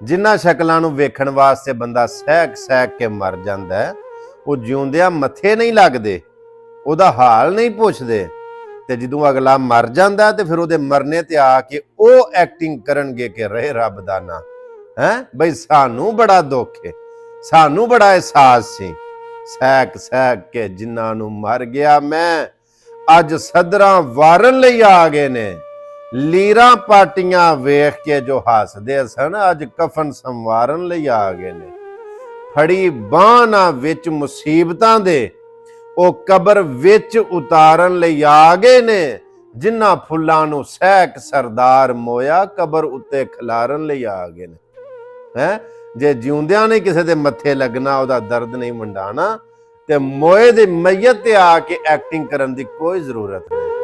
ਜਿਨ੍ਹਾਂ ਸ਼ਕਲਾਂ ਨੂੰ ਵੇਖਣ ਵਾਸਤੇ ਬੰਦਾ ਸਹਿਕ ਕੇ ਮਰ ਜਾਂਦਾ ਹੈ, ਉਹ ਜਿਉਂਦਿਆਂ ਮੱਥੇ ਨਹੀਂ ਲੱਗਦੇ, ਉਹਦਾ ਹਾਲ ਨਹੀਂ ਪੁੱਛਦੇ। ਤੇ ਜਦੋਂ ਅਗਲਾ ਮਰ ਜਾਂਦਾ ਤੇ ਫਿਰ ਉਹਦੇ ਮਰਨੇ ਤੇ ਆ ਕੇ ਉਹ ਐਕਟਿੰਗ ਕਰਨਗੇ ਕਿ ਰਹੇ ਰੱਬ ਦਾ ਨਾਂ ਹੈ। ਬਈ ਸਾਨੂੰ ਬੜਾ ਦੁੱਖ ਹੈ, ਸਾਨੂੰ ਬੜਾ ਅਹਿਸਾਸ ਸੀ, ਸਹਿਕ ਕੇ ਜਿਨ੍ਹਾਂ ਨੂੰ ਮਰ ਗਿਆ ਮੈਂ, ਅੱਜ ਸਦਰਾਂ ਵਾਰਨ ਲਈ ਆ ਗਏ ਨੇ। ਲੀਰਾਂ ਪਾਟੀਆਂ ਵੇਖ ਕੇ ਜੋ ਹੱਸਦੇ ਸਨ, ਅੱਜ ਕਫਨ ਸੰਵਾਰਨ ਲਈ ਆ ਗਏ ਨੇ। ਫੜੀ ਬਾਹਾਂ ਵਿੱਚ ਮੁਸੀਬਤਾਂ ਦੇ, ਉਹ ਕਬਰ ਵਿੱਚ ਉਤਾਰਨ ਲਈ ਆ ਗਏ ਨੇ। ਜਿਨ੍ਹਾਂ ਫੁੱਲਾਂ ਨੂੰ ਸਹਿਕ ਸਰਦਾਰ ਮੋਇਆ, ਕਬਰ ਉੱਤੇ ਖਿਲਾਰਨ ਲਈ ਆ ਗਏ ਨੇ। ਹੈ ਜੇ ਜਿਉਂਦਿਆਂ ਨੇ ਕਿਸੇ ਦੇ ਮੱਥੇ ਲੱਗਣਾ, ਉਹਦਾ ਦਰਦ ਨਹੀਂ ਵੰਡਾਣਾ, ਤੇ ਮੋਏ ਦੀ ਮਈਅਤ ਤੇ ਆ ਕੇ ਐਕਟਿੰਗ ਕਰਨ ਦੀ ਕੋਈ ਜ਼ਰੂਰਤ ਨਹੀਂ।